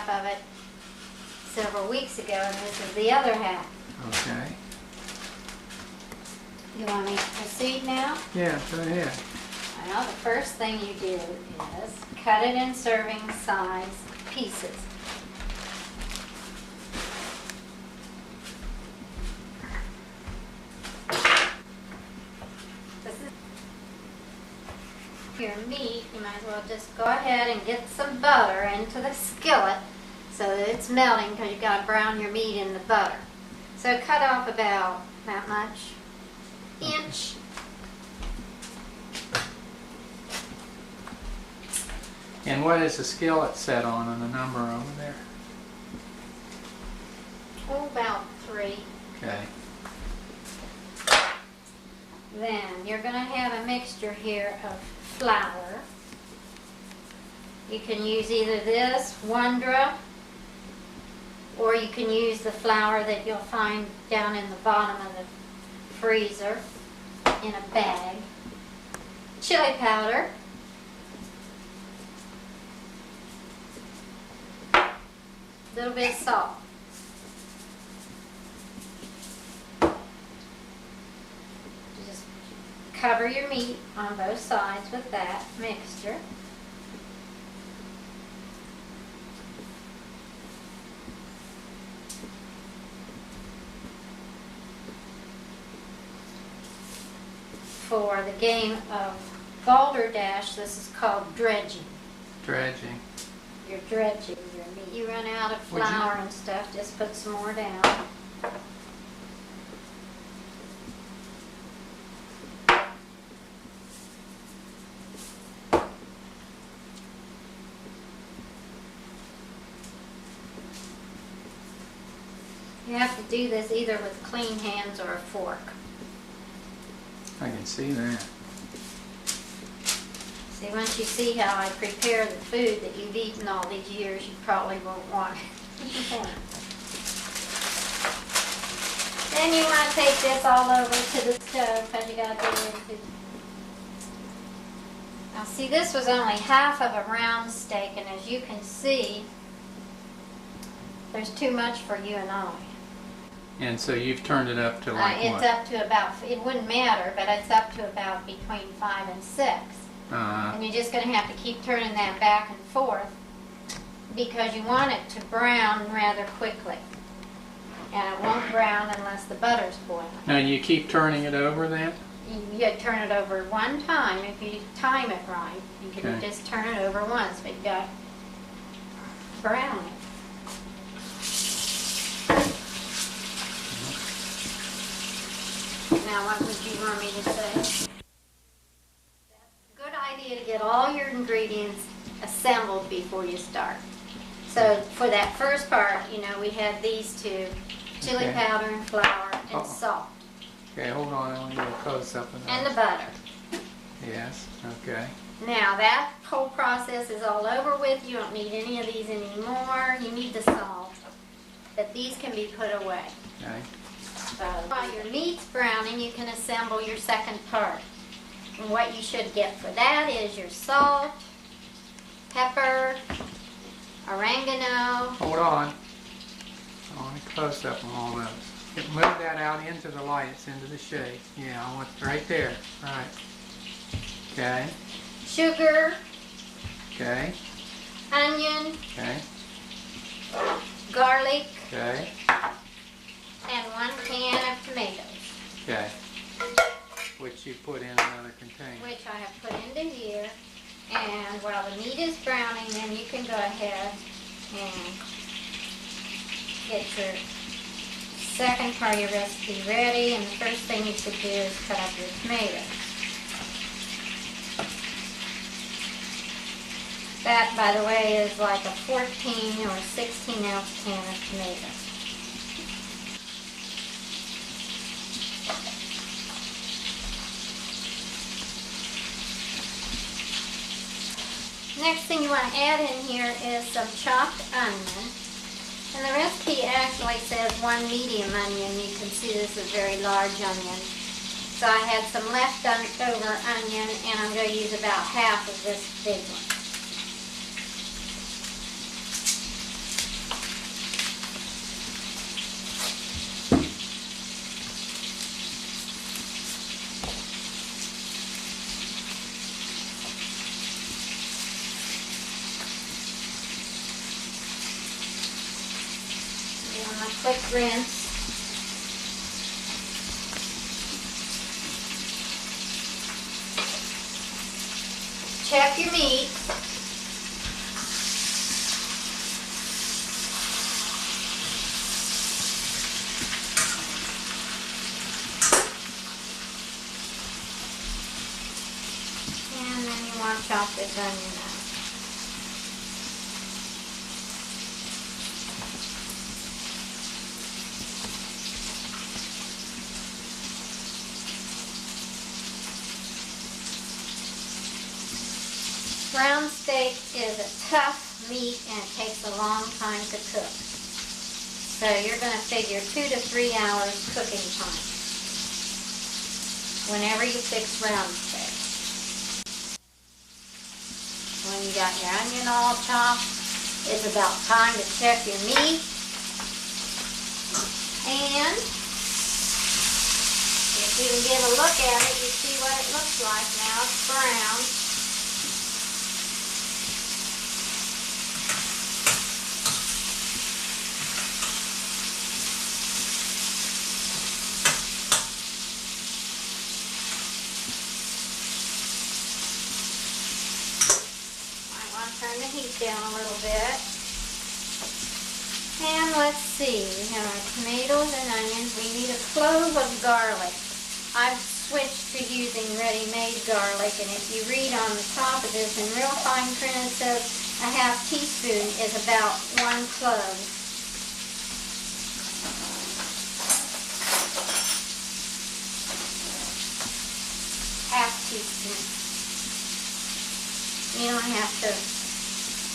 half of it several weeks ago, and this is the other half. Okay. You want me to proceed now? Yeah, go ahead. Well, the first thing you do is cut it in serving size pieces. This is your meat. You might as well just go ahead and get some butter into the skillet so that it's melting, because you've got to brown your meat in the butter. So cut off about that much inch. And what is the skillet set on and the number over there? Oh, about 3. Okay. Then you're going to have a mixture here of flour. You can use either this, Wondra, or you can use the flour that you'll find down in the bottom of the freezer in a bag. Chili powder. A little bit of salt. Just cover your meat on both sides with that mixture. For the game of balderdash, this is called dredging. Dredging. You're dredging your meat. You run out of flour and stuff, just put some more down. You have to do this either with clean hands or a fork. I can see that. See, once you see how I prepare the food that you've eaten all these years, you probably won't want it. Then you want to take this all over to the stove, because you got to get it into. Now see, this was only half of a round steak, and as you can see, there's too much for you and I. And so you've turned it up to like it's what? up to about, it wouldn't matter, but it's up to about between 5 and 6. And you're just going to have to keep turning that back and forth, because you want it to brown rather quickly. And it won't brown unless the butter's boiling. Now you keep turning it over then? You turn it over one time. If you time it right, you can just turn it over once, but you got to brown it. Now, what would you want me to say? That's a good idea to get all your ingredients assembled before you start. So for that first part, you know, we had these two, chili powder and flour and salt. Okay, hold on, I want to get a close-up of that. And the butter. Yes, okay. Now that whole process is all over with. You don't need any of these anymore. You need the salt. But these can be put away. Okay. So while your meat's browning, you can assemble your second part. And what you should get for that is your salt, pepper, oregano. Hold on. I want a close-up on all those. Move that out into the light. It's into the shade. Yeah, I want right there. Right. Okay. Sugar. Okay. Onion. Okay. Garlic. Okay. And 1 can of tomatoes. Okay. Which you put in another container. Which I have put into here. And while the meat is browning, then you can go ahead and get your second part of your recipe ready. And the first thing you should do is cut up your tomatoes. That, by the way, is like a 14 or 16 ounce can of tomatoes. Next thing you want to add in here is some chopped onion. And the recipe actually says 1 medium onion. You can see this is a very large onion. So I had some leftover onion, and I'm going to use about half of this big one. quick rinse. Check your meat. And then you want to chop this onion up. Brown steak is a tough meat and it takes a long time to cook. So you're going to figure 2 to 3 hours cooking time whenever you fix brown steak. When you got your onion all chopped, it's about time to check your meat. And if you can get a look at it, you see what it looks like now. It's brown. Turn the heat down a little bit. And let's see, we have our tomatoes and onions. We need a clove of garlic. I've switched to using ready-made garlic, and if you read on the top of this in real fine print, it says a half teaspoon is about 1 clove. Half teaspoon. You don't have to.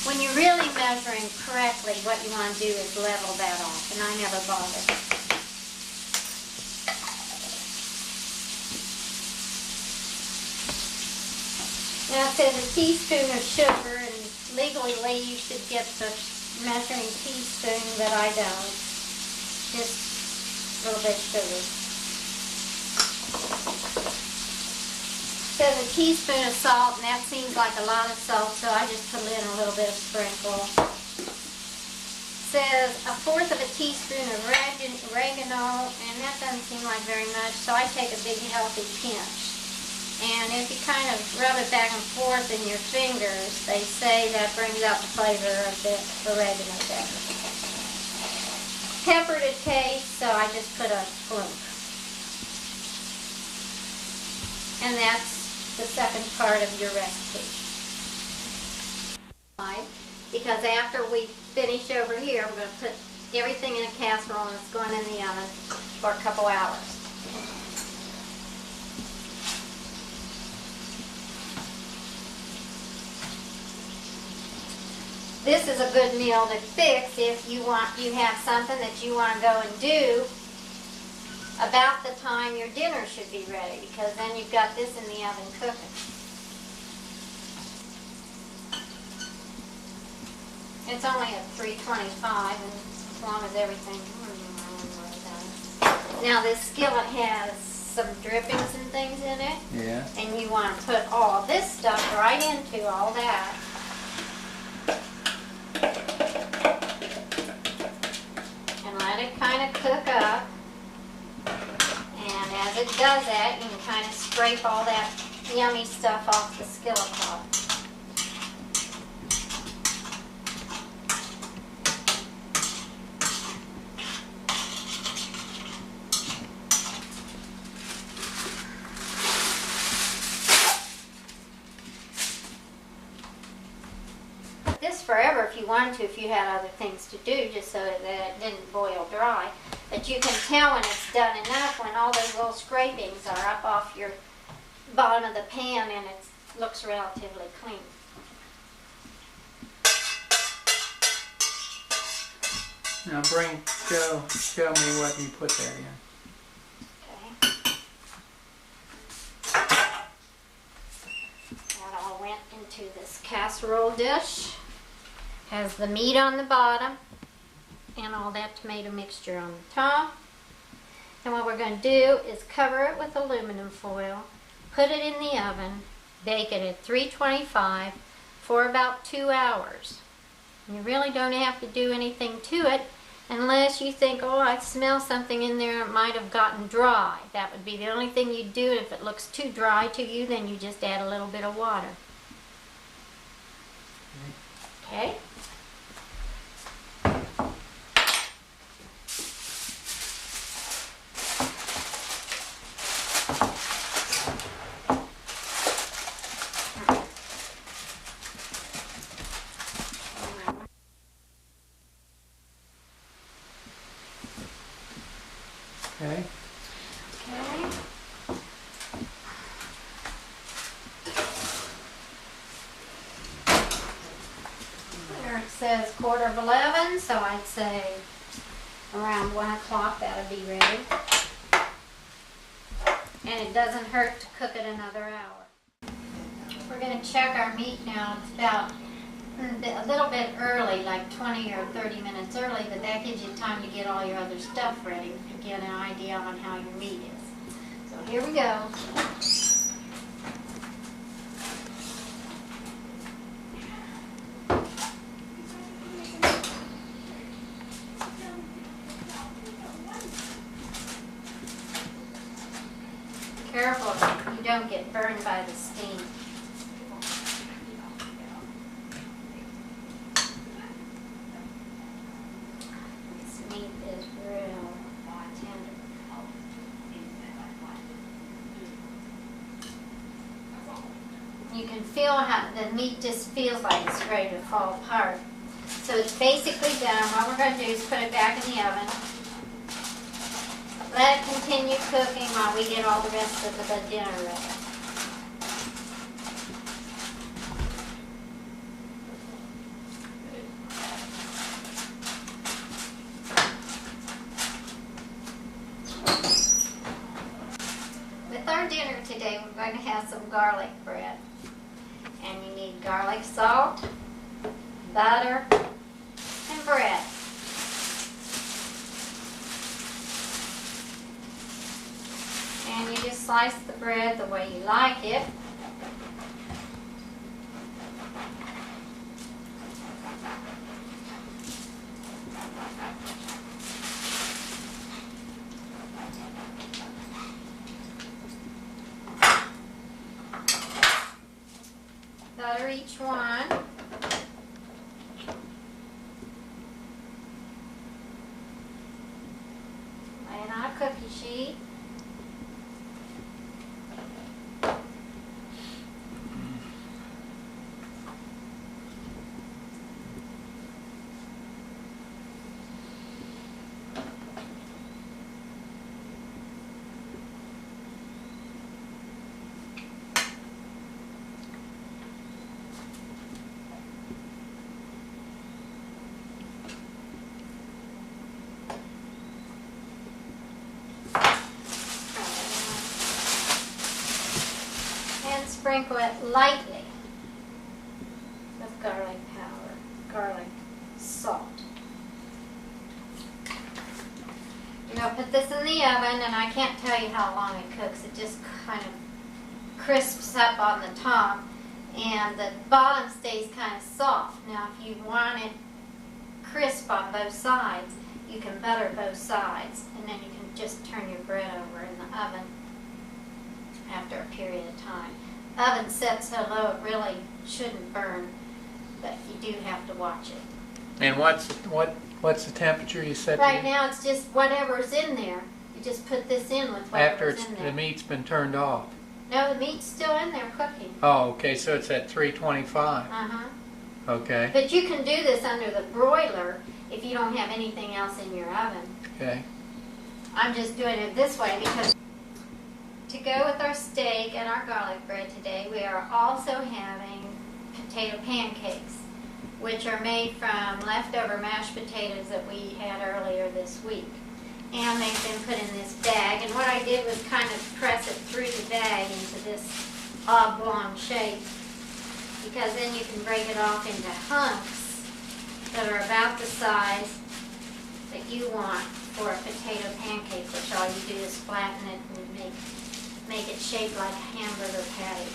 When you're really measuring correctly, what you want to do is level that off, and I never bother. Now it says a teaspoon of sugar, and legally you should get the measuring teaspoon, but I don't. Just a little bit of sugar. Says a teaspoon of salt, and that seems like a lot of salt, so I just put in a little bit of sprinkle. Says 1/4 of a teaspoon of oregano, and that doesn't seem like very much, so I take a big healthy pinch. And if you kind of rub it back and forth in your fingers, they say that brings out the flavor of the oregano better. Pepper to taste, so I just put a clump. And that's the second part of your recipe. Because after we finish over here, we're going to put everything in a casserole and it's going in the oven for a couple hours. This is a good meal to fix if you have something that you want to go and do about the time your dinner should be ready, because then you've got this in the oven cooking. It's only at 325, and as long as everything. Now this skillet has some drippings and things in it. Yeah. And you want to put all this stuff right into all that. And let it kind of cook up. And as it does that, you can kind of scrape all that yummy stuff off the skillet top. This forever if you wanted to, if you had other things to do, just so that it didn't boil dry. But you can tell when it's done enough when all those little scrapings are up off your bottom of the pan and it looks relatively clean. Now show me what you put that in. Okay. That all went into this casserole dish. Has the meat on the bottom and all that tomato mixture on the top. And what we're going to do is cover it with aluminum foil, put it in the oven, bake it at 325 for about 2 hours. You really don't have to do anything to it Unless you think, oh, I smell something in there, it might have gotten dry. That would be the only thing you'd do. If it looks too dry to you, then you just add a little bit of water. Okay? Okay. Okay. There it says 11:15, so I'd say around 1 o'clock that would be ready. And it doesn't hurt to cook it another hour. We're going to check our meat now. It's about a little bit early, like 20 or 30 minutes early, but that gives you time to get all your other stuff ready and get an idea on how your meat is. So here we go. Careful you don't get burned by the steam. Meat is real tender. You can feel how the meat just feels like it's ready to fall apart. So it's basically done. What we're going to do is put it back in the oven. Let it continue cooking while we get all the rest of the dinner ready. With our dinner today, we're going to have some garlic bread. And you need garlic salt, butter, and bread. And you just slice the bread the way you like it. Butter each one. Lay it on a cookie sheet. And sprinkle it lightly with garlic powder, garlic salt. You're going to put this in the oven, and I can't tell you how long it cooks. It just kind of crisps up on the top, and the bottom stays kind of soft. Now, if you want it crisp on both sides, you can butter both sides, and then you can just turn your bread over in the oven after a period of time. Oven set so low it really shouldn't burn, but you do have to watch it. And what's the temperature you set? Right now it's just whatever's in there. You just put this in with After whatever's in there. the meat's been turned off? No, the meat's still in there cooking. Oh, okay, so it's at 325. Uh-huh. Okay. But you can do this under the broiler if you don't have anything else in your oven. Okay. I'm just doing it this way because to go with our steak and our garlic bread today, we are also having potato pancakes, which are made from leftover mashed potatoes that we had earlier this week. And they've been put in this bag, and what I did was kind of press it through the bag into this oblong shape, because then you can break it off into hunks that are about the size that you want for a potato pancake, which all you do is flatten it and make it shaped like a hamburger patty.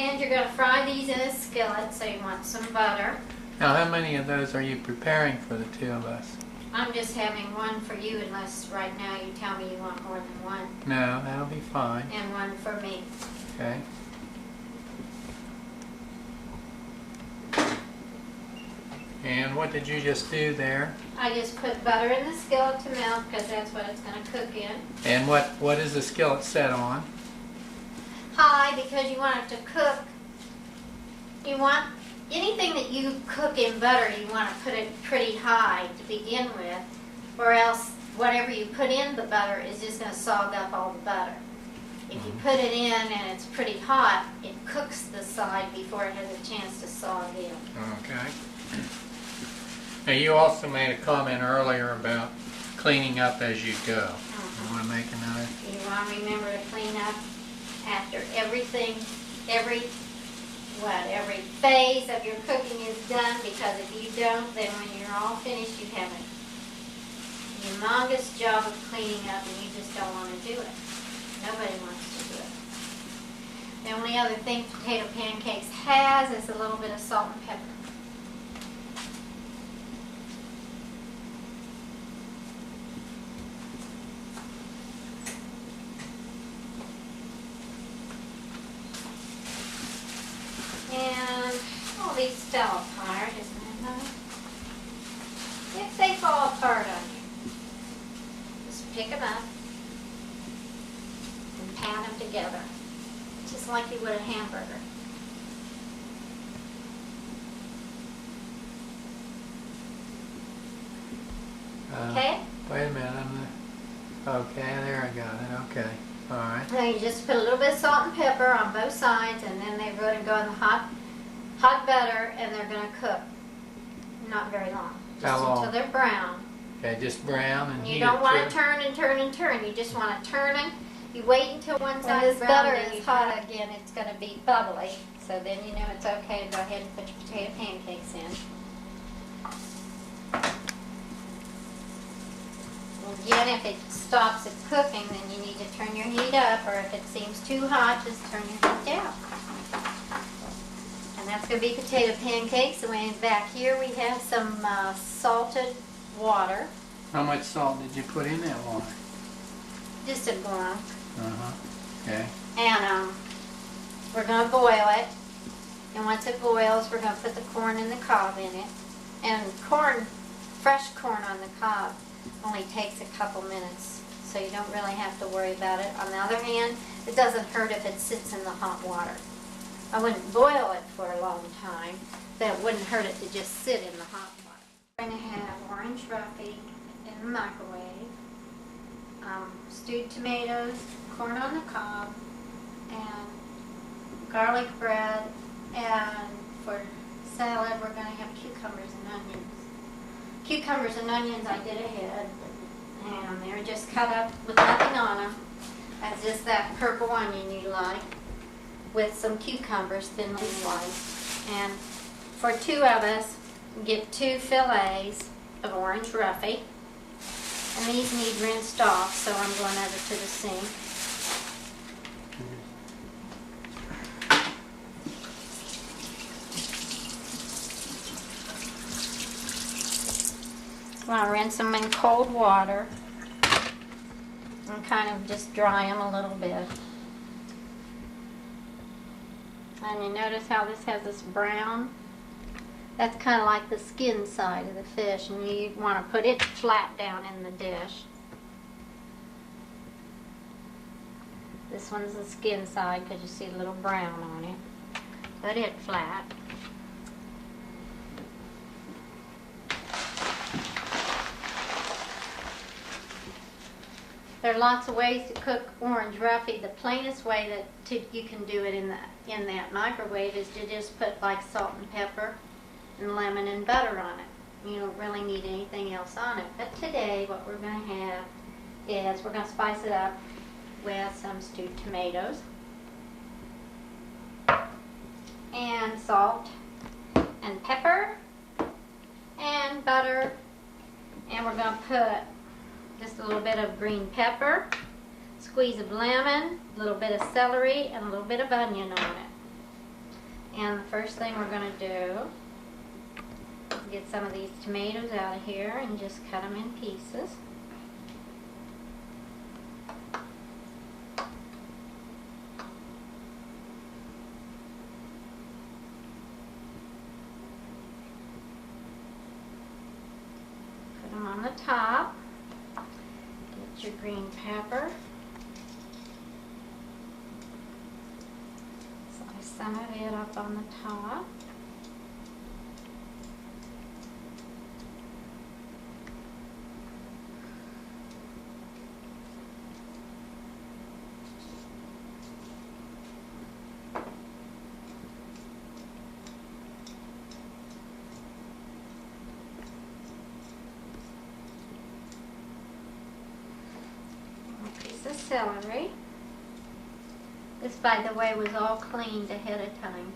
And you're going to fry these in a skillet, so you want some butter. Now, how many of those are you preparing for the two of us? I'm just having one for you unless right now you tell me you want more than one. No, that'll be fine. And one for me. Okay. And what did you just do there? I just put butter in the skillet to melt because that's what it's going to cook in. And what is the skillet set on? High, because you want it to cook. You want anything that you cook in butter, you want to put it pretty high to begin with, or else whatever you put in the butter is just going to sog up all the butter. If you put it in and it's pretty hot, it cooks the side before it has a chance to sog in. Okay. Now, you also made a comment earlier about cleaning up as you go. You want to make another? You want to remember to clean up after everything, every phase of your cooking is done, because if you don't, then when you're all finished, you have a humongous job of cleaning up and you just don't want to do it. Nobody wants to do it. The only other thing potato pancakes has is a little bit of salt and pepper. And all these fell apart, isn't it nice? If they fall apart on you, just pick them up and pat them together, just like you would a hamburger. Okay? Wait a minute. Okay, there I got it. Okay. All right. Now you just put a little bit of salt and pepper on both sides, and then they're going to go in the hot butter, and they're going to cook. Not very long. How Just long? until they're brown. Okay, just brown and heat You don't it want to through. turn and turn and turn. You just want to turn them. You wait until one side is brown, butter is hot again. It's going to be bubbly. So then you know it's okay to go ahead and put your potato pancakes in. Again, if it stops at cooking, then you need to turn your heat up, or if it seems too hot, just turn your heat down. And that's going to be potato pancakes. And then back here we have some salted water. How much salt did you put in that water? Just a glunk. Okay. And we're going to boil it. And once it boils, we're going to put the corn and the cob in it. And corn, fresh corn on the cob, only takes a couple minutes, so you don't really have to worry about it. On the other hand, it doesn't hurt if it sits in the hot water. I wouldn't boil it for a long time, but it wouldn't hurt it to just sit in the hot water. We're going to have orange roughy in the microwave, stewed tomatoes, corn on the cob, and garlic bread, and for salad we're going to have cucumbers and onions. Cucumbers and onions I did ahead, and they're just cut up with nothing on them. That's just that purple onion you like, with some cucumbers thinly sliced. And for two of us, get 2 fillets of orange roughy. And these need rinsed off, so I'm going over to the sink. I'm going to rinse them in cold water and kind of just dry them a little bit. And you notice how this has this brown? That's kind of like the skin side of the fish, and you want to put it flat down in the dish. This one's the skin side because you see a little brown on it. Put it flat. There are lots of ways to cook orange roughy. The plainest way that you can do it in that microwave is to just put like salt and pepper and lemon and butter on it. You don't really need anything else on it. But today what we're going to have is we're going to spice it up with some stewed tomatoes and salt and pepper and butter, and we're going to put just a little bit of green pepper, squeeze of lemon, a little bit of celery, and a little bit of onion on it. And the first thing we're going to do, get some of these tomatoes out of here and just cut them in pieces. Put them on the top. Get your green pepper. Slice some of it up on the top. The celery. This, by the way, was all cleaned ahead of time.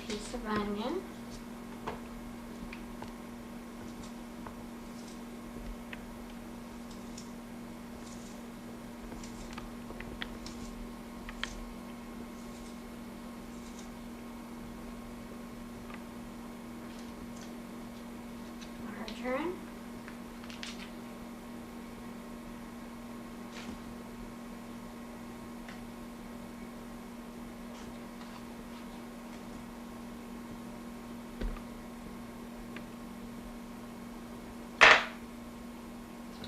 Piece of onion. Margarine.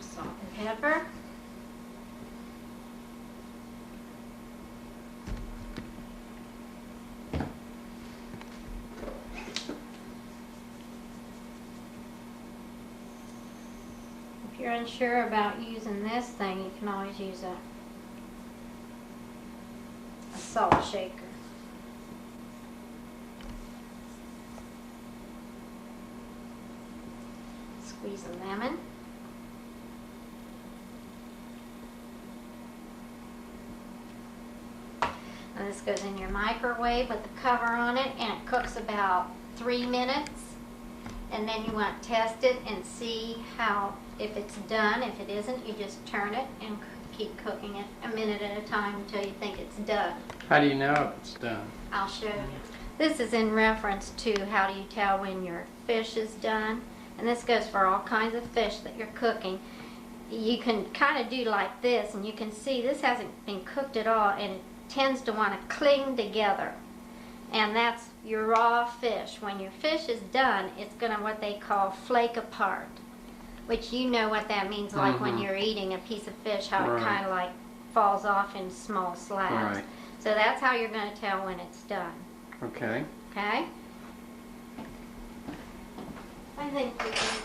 Salt and pepper. If you're unsure about using this thing, you can always use a salt shaker. Squeeze a lemon. And this goes in your microwave with the cover on it, and it cooks about 3 minutes. And then you want to test it and see if it's done. If it isn't, you just turn it and keep cooking it a minute at a time until you think it's done. How do you know if it's done? I'll show you. This is in reference to how do you tell when your fish is done. And this goes for all kinds of fish that you're cooking. You can kind of do like this, and you can see this hasn't been cooked at all, and it tends to want to cling together. And that's your raw fish. When your fish is done, it's going to what they call flake apart, which you know what that means, like when you're eating a piece of fish, how it kind of like falls off in small slabs. Right. So that's how you're going to tell when it's done. Okay. Okay? I think we can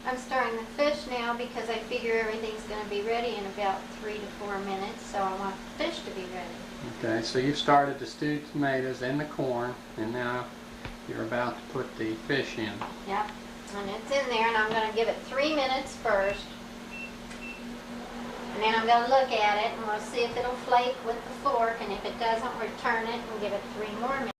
I'm stirring the fish now because I figure everything's going to be ready in about 3 to 4 minutes, so I want the fish to be ready. Okay, so you've started the stewed tomatoes and the corn, and now you're about to put the fish in. Yep, and it's in there, and I'm going to give it 3 minutes first. And then I'm going to look at it, and we'll see if it'll flake with the fork, and if it doesn't, return it and give it 3 more minutes.